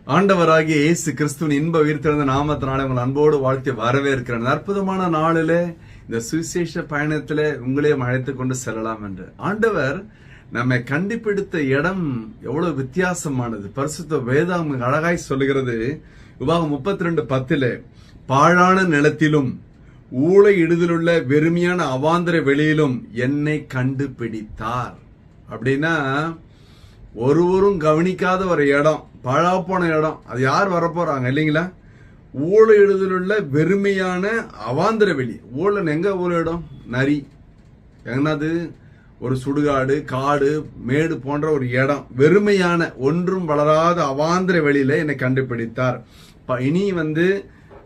ஆண்டவராகிய இயேசு கிறிஸ்துவின் இன்ப உயிர்த்தெழுந்த நாமத்தினாலே உங்கள் அன்போடு வாழ்த்தி வரவேற்கிறேன். அற்புதமான நாளிலே இந்த சுவிசேஷ பயணத்திலே உங்களையும் அழைத்துக் கொண்டு செல்லலாம் என்று ஆண்டவர் நம்மை கண்டுபிடித்த இடம் எவ்வளவு வித்தியாசமானது. பரிசுத்த வேதாகம் அழகாய் சொல்லுகிறது. உபாகம் 32:10 பாழான நிலத்திலும் ஊழை இடுதலுள்ள வெறுமையான அவாந்தர வெளியிலும் என்னை கண்டுபிடித்தார். அப்படின்னா ஒருவரும் கவனிக்காத ஒரு இடம், பாழா போன இடம், அது யார் வரப்போறாங்க இல்லைங்களா? ஊழை இடுதலுள்ள வெறுமையான அவாந்தர வெளி. ஊழல் எங்க ஊழல் இடம்? நரி, என்னது ஒரு சுடுகாடு, காடு, மேடு போன்ற ஒரு இடம், வெறுமையான ஒன்றும் வளராத அவாந்தர வெளியில என்னை கண்டுபிடித்தார். இனி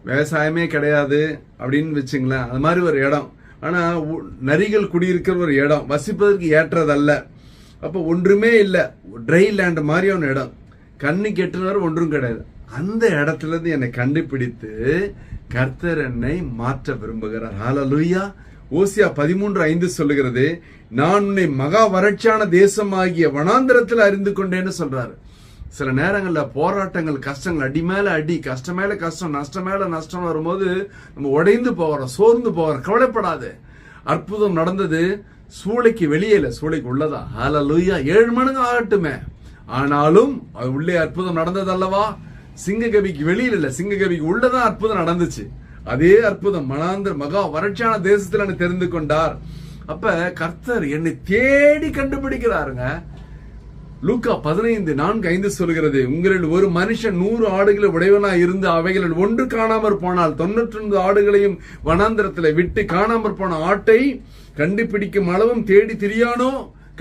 விவசாயமே கிடையாது அப்படின்னு வச்சுங்களேன், அது மாதிரி ஒரு இடம். ஆனா நரிகள் குடியிருக்கிற ஒரு இடம், வசிப்பதற்கு ஏற்றதல்ல. அப்ப ஒன்றுமே இல்ல, ட்ரை லேண்ட் மாதிரியான இடம், கண்ணு கெட்டுனவர் ஒன்றும் கிடையாது. அந்த இடத்துல இருந்து என்னை கண்டுபிடித்து கர்த்தர் என்னை மாற்ற விரும்புகிறார். ஹல்லேலூயா. ஓசியா 13:5 சொல்லுகிறது, நான் உன்னை மகா வறட்சியான தேசமாகிய வனாந்திரத்தில் அறிந்து கொண்டேன்னு சொல்றாரு. சில நேரங்கள்ல போராட்டங்கள், கஷ்டங்கள், அடி மேல அடி, கஷ்டம் மேல கஷ்டம், நஷ்டம் மேல நஷ்டம் வரும்போது நம்ம உடைந்து போகிறோம், சோர்ந்து போகிறோம். கவலைப்படாது, அற்புதம் நடந்தது. சூளைக்கு வெளியே இல்ல, சூளைக்கு உள்ளதா. ஹல்லேலூயா. 7 மடங்கு ஆகட்டுமே, ஆனாலும் அது உள்ளே அற்புதம் நடந்தது அல்லவா? சிங்ககவிக்கு வெளியில் இல்ல, சிங்ககவிக்கு உள்ளதான் அற்புதம் நடந்துச்சு. அதே அற்புதம் மனாந்திர மகா வறட்சியான தேசத்தில் என்னை தெரிந்து கொண்டார். அப்ப கர்த்தர் என்னை தேடி கண்டுபிடிக்கிறாருங்க. லூக்கா 15:4-5 சொல்கிறது, உங்களில் ஒரு மனுஷன் 100 ஆடுகளை உடையவனா இருந்து அவைகளில் ஒன்று காணாமற் போனால் 99 ஆடுகளையும் வனாந்திரத்தில் விட்டு காணாமற் போன ஆட்டை கண்டுபிடிக்கும் அளவும் தேடி திரியானோ?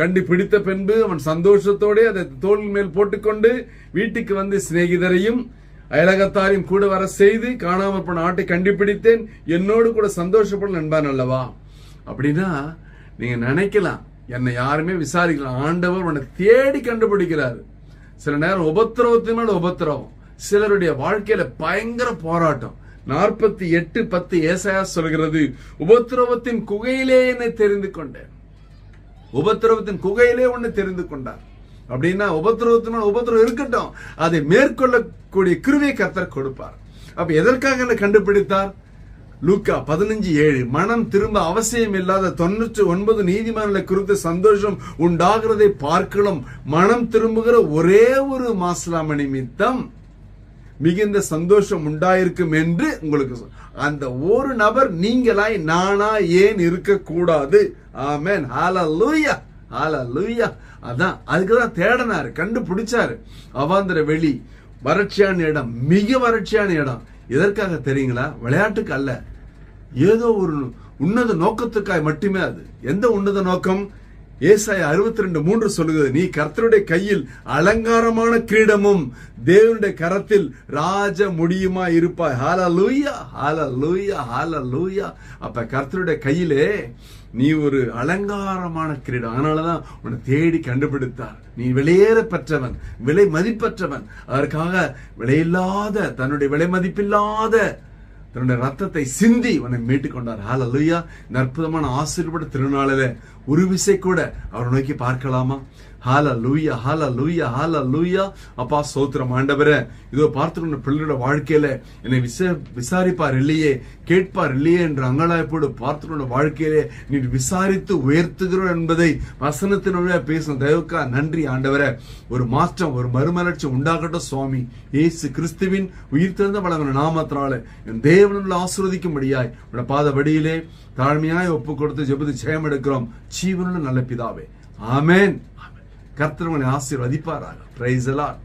கண்டுபிடித்த பின்பு அவன் சந்தோஷத்தோட அதை தோல் மேல் போட்டுக்கொண்டு வீட்டுக்கு சிநேகிதரையும் அயலகத்தாரையும் கூட வர செய்து காணாமற் போன ஆட்டை கண்டுபிடித்தேன், என்னோடு கூட சந்தோஷப்படும் என்பான் அல்லவா? அப்படின்னா நீங்க நினைக்கலாம், என்னை யாருமே விசாரிக்கலாம், ஆண்டவர் உன்னை தேடி கண்டுபிடிக்கிறாரு. சில நேரம் உபத்திரவத்தின் மேல உபத்திரவம், சிலருடைய வாழ்க்கையில பயங்கர போராட்டம். 48:10 ஏசாயா சொல்கிறது, உபத்திரவத்தின் குகையிலே என்னை தெரிந்து கொண்டேன். உபத்திரவத்தின் குகையிலே உன்னை தெரிந்து கொண்டார். அப்படின்னா உபத்திரவத்தினால் உபத்திரவம் இருக்கட்டும், அதை மேற்கொள்ளக்கூடிய கிருபையை கர்த்தர் கொடுப்பார். அப்ப எதற்காக என்னை கண்டுபிடித்தார்? லூக்கா 15:7 மனம் திரும்ப அவசியம் இல்லாத 99 நீதிமான்களை குறித்து சந்தோஷம் உண்டாகிறதை பார்க்கலாம், மனம் திரும்புகிற ஒரே ஒரு மாஸ்லாம நிமித்தம் மிகுந்த சந்தோஷம் உண்டாயிருக்கும் என்று உங்களுக்கு அந்த ஒரு நபர் நீங்களாய் நானா ஏன் இருக்கக்கூடாது? ஆமென். ஹல்லேலூயா, ஹல்லேலூயா. அதான் அதுக்குதான் தேடனாரு, கண்டுபிடிச்சாரு. அவாந்தர வெளி, வறட்சியான இடம், மிக வறட்சியான இடம். எதற்காக தெரியுங்களா? விளையாட்டுக்கு அல்ல, ஏதோ ஒரு உன்னத நோக்கத்துக்காக மட்டுமே. அது எந்த உன்னத நோக்கம்? ஏசாயா 62:3 சொல்லுகிறது, நீ கர்த்தருடைய கையில் அலங்காரமான கிரீடமும் தேவனுடைய கரத்தில் ராஜ முடியுமா இருப்பாய். ஹல்லேலூயா, ஹல்லேலூயா, ஹல்லேலூயா. அப்ப கர்த்தருடைய கையிலே நீ ஒரு அலங்காரமான கிரீடம். அதனாலதான் உன்னை தேடி கண்டுபிடித்தார். நீ விலையேற பெற்றவன், விலை மதிப்பற்றவன். அதற்காக விலையில்லாத, தன்னுடைய விலை மதிப்பில்லாத தன்னுடைய ரத்தத்தை சிந்தி உன்னை மீட்டுக் கொண்டார். ஹல்லேலூயா. இந்த அற்புதமான ஆசீர்வாத திருநாளிலே ஒரு விசை கூட அவரை நோக்கி பார்க்கலாமா? ஹல்லேலூயா, ஹல்லேலூயா, ஹல்லேலூயா. அப்பா ஸ்தோத்திரம் ஆண்டவரே. இதோ பார்த்துக்கொண்ட பிள்ளையோட வாழ்க்கையில என்னை விசாரிப்பார் இல்லையே, கேட்பார் இல்லையே என்ற அங்கலாய்ப்போடு பார்த்துக்கொண்ட வாழ்க்கையிலே நீ விசாரித்து உயர்த்துகிறோம் என்பதை வசனத்தின் வழியா பேசும் தயவுக்கா நன்றி ஆண்டவரே. ஒரு மாற்றம், ஒரு மறுமலர்ச்சி உண்டாகட்டும் சுவாமி. இயேசு கிறிஸ்துவின் உயிர் திறந்த வளவன நாமத்தினால என் தேவனுள்ள ஆசீர்வதிக்கும்படியாய் உடைய பாதபடியிலே தாழ்மையாய் ஒப்பு கொடுத்து ஜெபத்து ஜெயம் எடுக்கிறோம் ஜீவனுள்ள நல்ல பிதாவே. ஆமென். கர்த்தர் உங்களை ஆசீர்வதிப்பாராக. Praise the Lord.